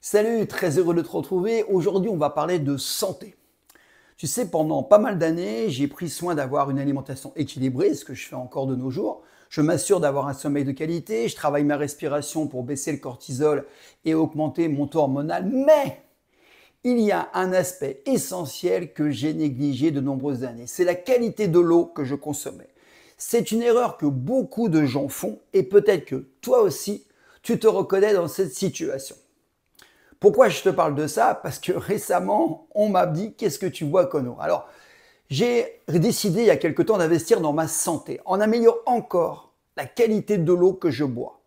Salut, très heureux de te retrouver. Aujourd'hui, on va parler de santé. Tu sais, pendant pas mal d'années, j'ai pris soin d'avoir une alimentation équilibrée, ce que je fais encore de nos jours. Je m'assure d'avoir un sommeil de qualité, je travaille ma respiration pour baisser le cortisol et augmenter mon taux hormonal. Mais il y a un aspect essentiel que j'ai négligé de nombreuses années. C'est la qualité de l'eau que je consommais. C'est une erreur que beaucoup de gens font et peut-être que toi aussi, tu te reconnais dans cette situation. Pourquoi je te parle de ça? Parce que récemment, on m'a dit qu'est-ce que tu bois, Conor? Alors, j'ai décidé il y a quelque temps d'investir dans ma santé, en améliorant encore la qualité de l'eau que je bois.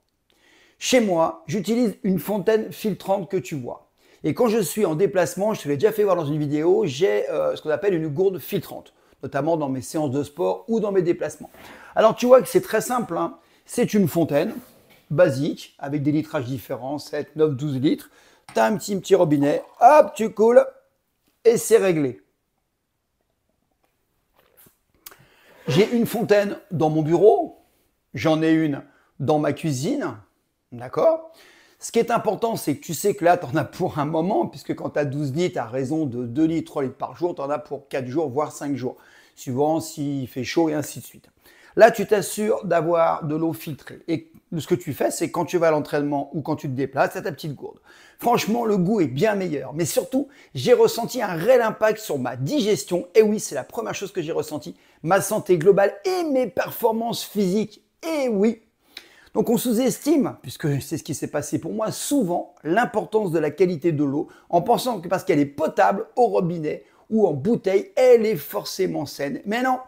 Chez moi, j'utilise une fontaine filtrante que tu vois. Et quand je suis en déplacement, je te l'ai déjà fait voir dans une vidéo, j'ai ce qu'on appelle une gourde filtrante, notamment dans mes séances de sport ou dans mes déplacements. Alors tu vois que c'est très simple, hein. C'est une fontaine basique, avec des litrages différents, 7, 9, 12 litres. Tu as un petit robinet, hop, tu coules, et c'est réglé. J'ai une fontaine dans mon bureau, j'en ai une dans ma cuisine, d'accord? Ce qui est important, c'est que tu sais que là, tu en as pour un moment, puisque quand tu as 12 litres, à raison de 2 litres, 3 litres par jour, tu en as pour 4 jours, voire 5 jours, suivant s'il fait chaud et ainsi de suite. Là, tu t'assures d'avoir de l'eau filtrée. Et ce que tu fais, c'est quand tu vas à l'entraînement ou quand tu te déplaces, tu as ta petite gourde. Franchement, le goût est bien meilleur. Mais surtout, j'ai ressenti un réel impact sur ma digestion. Et oui, c'est la première chose que j'ai ressenti. Ma santé globale et mes performances physiques. Et oui. Donc on sous-estime, puisque c'est ce qui s'est passé pour moi, souvent l'importance de la qualité de l'eau en pensant que parce qu'elle est potable au robinet ou en bouteille, elle est forcément saine. Mais non,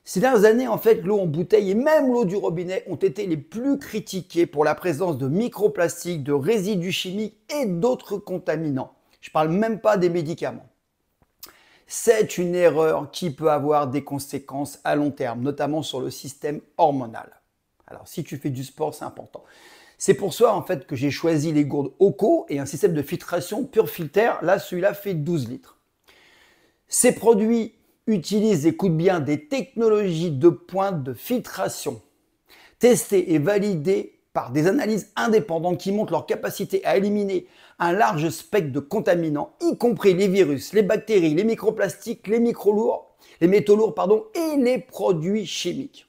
ces dernières années, en fait, l'eau en bouteille et même l'eau du robinet ont été les plus critiquées pour la présence de microplastiques, de résidus chimiques et d'autres contaminants. Je ne parle même pas des médicaments. C'est une erreur qui peut avoir des conséquences à long terme, notamment sur le système hormonal. Alors, si tu fais du sport, c'est important. C'est pour ça, en fait, que j'ai choisi les gourdes OCO et un système de filtration PureFilter. Là, celui-là fait 12 litres. Ces produits utilisent, écoute bien, des technologies de pointe de filtration, testées et validées par des analyses indépendantes qui montrent leur capacité à éliminer un large spectre de contaminants, y compris les virus, les bactéries, les microplastiques, les métaux lourds, et les produits chimiques.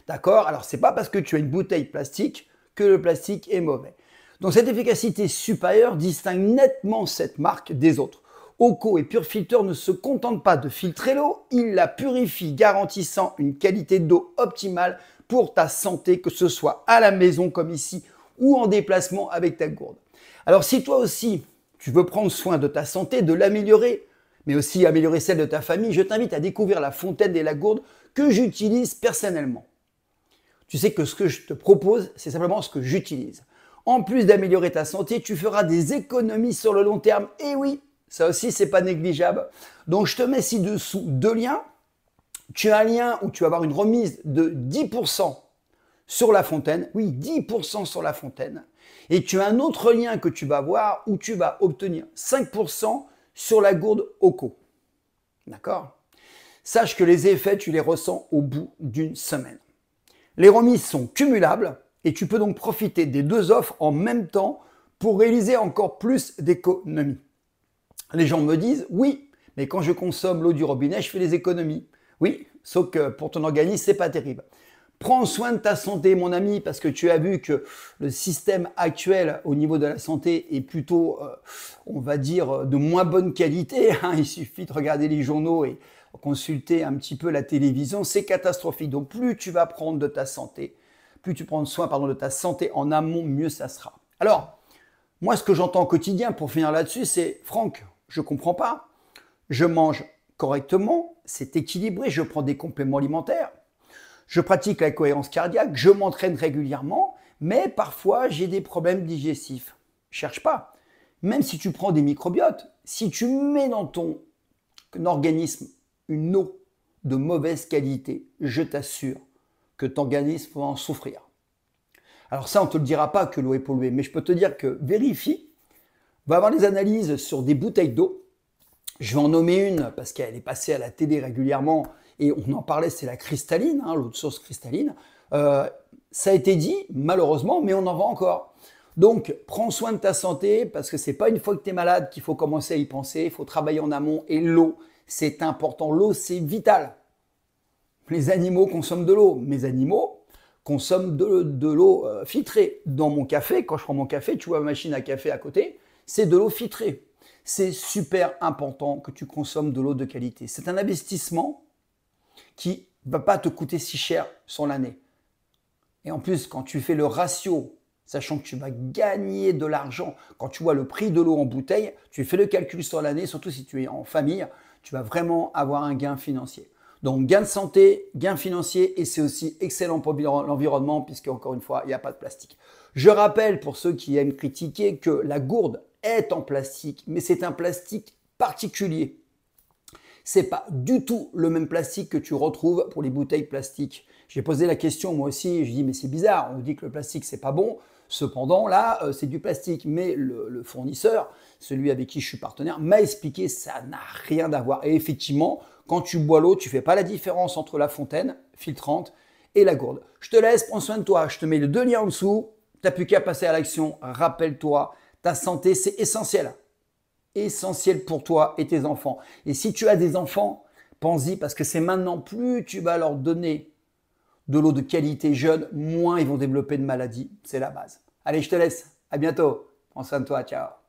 D'accord? Alors, c'est pas parce que tu as une bouteille plastique que le plastique est mauvais. Donc, cette efficacité supérieure distingue nettement cette marque des autres. OCO et PureFilter ne se contentent pas de filtrer l'eau, ils la purifient, garantissant une qualité d'eau optimale pour ta santé, que ce soit à la maison comme ici ou en déplacement avec ta gourde. Alors, si toi aussi, tu veux prendre soin de ta santé, de l'améliorer, mais aussi améliorer celle de ta famille, je t'invite à découvrir la fontaine et la gourde que j'utilise personnellement. Tu sais que ce que je te propose, c'est simplement ce que j'utilise. En plus d'améliorer ta santé, tu feras des économies sur le long terme. Et oui, ça aussi, c'est pas négligeable. Donc, je te mets ci-dessous deux liens. Tu as un lien où tu vas avoir une remise de 10% sur la fontaine. Oui, 10% sur la fontaine. Et tu as un autre lien que tu vas voir où tu vas obtenir 5% sur la gourde OCO. D'accord? Sache que les effets, tu les ressens au bout d'une semaine. Les remises sont cumulables et tu peux donc profiter des deux offres en même temps pour réaliser encore plus d'économies. Les gens me disent, oui, mais quand je consomme l'eau du robinet, je fais des économies. Oui, sauf que pour ton organisme, c'est pas terrible. Prends soin de ta santé, mon ami, parce que tu as vu que le système actuel au niveau de la santé est plutôt, on va dire, de moins bonne qualité. Il suffit de regarder les journaux et consulter un petit peu la télévision, c'est catastrophique. Donc plus tu vas prendre de ta santé, plus tu prends soin de ta santé en amont, mieux ça sera. Alors, moi ce que j'entends au quotidien pour finir là-dessus, c'est Franck, je ne comprends pas. Je mange correctement, c'est équilibré, je prends des compléments alimentaires, je pratique la cohérence cardiaque, je m'entraîne régulièrement, mais parfois j'ai des problèmes digestifs. Cherche pas. Même si tu prends des microbiotes, si tu mets dans ton organisme une eau de mauvaise qualité, je t'assure que ton organisme va en souffrir. Alors ça, on ne te le dira pas que l'eau est polluée, mais je peux te dire que vérifie, va avoir des analyses sur des bouteilles d'eau. Je vais en nommer une parce qu'elle est passée à la télé régulièrement et on en parlait, c'est la cristalline, l'eau de source cristalline. Ça a été dit, malheureusement, mais on en vend encore. Donc, prends soin de ta santé parce que c'est pas une fois que tu es malade qu'il faut commencer à y penser. Il faut travailler en amont et l'eau, c'est important. L'eau, c'est vital. Les animaux consomment de l'eau. Mes animaux consomment de l'eau filtrée. Dans mon café, quand je prends mon café, tu vois ma machine à café à côté, c'est de l'eau filtrée. C'est super important que tu consommes de l'eau de qualité. C'est un investissement qui ne va pas te coûter si cher sur l'année. Et en plus, quand tu fais le ratio, sachant que tu vas gagner de l'argent, quand tu vois le prix de l'eau en bouteille, tu fais le calcul sur l'année, surtout si tu es en famille, tu vas vraiment avoir un gain financier. Donc, gain de santé, gain financier, et c'est aussi excellent pour l'environnement, puisque encore une fois, il n'y a pas de plastique. Je rappelle, pour ceux qui aiment critiquer, que la gourde est en plastique, mais c'est un plastique particulier. C'est pas du tout le même plastique que tu retrouves pour les bouteilles plastiques. J'ai posé la question moi aussi, je dis mais c'est bizarre, on nous dit que le plastique c'est pas bon. Cependant là, c'est du plastique, mais le fournisseur, celui avec qui je suis partenaire, m'a expliqué ça n'a rien à voir. Et effectivement, quand tu bois l'eau, tu fais pas la différence entre la fontaine filtrante et la gourde. Je te laisse, prends soin de toi, je te mets les deux liens en dessous. T'as plus qu'à passer à l'action. Rappelle-toi, ta santé c'est essentiel. Essentiel pour toi et tes enfants. Et si tu as des enfants, pense-y parce que c'est maintenant, plus tu vas leur donner de l'eau de qualité jeune, moins ils vont développer de maladies. C'est la base. Allez, je te laisse. À bientôt. Prends soin de toi. Ciao.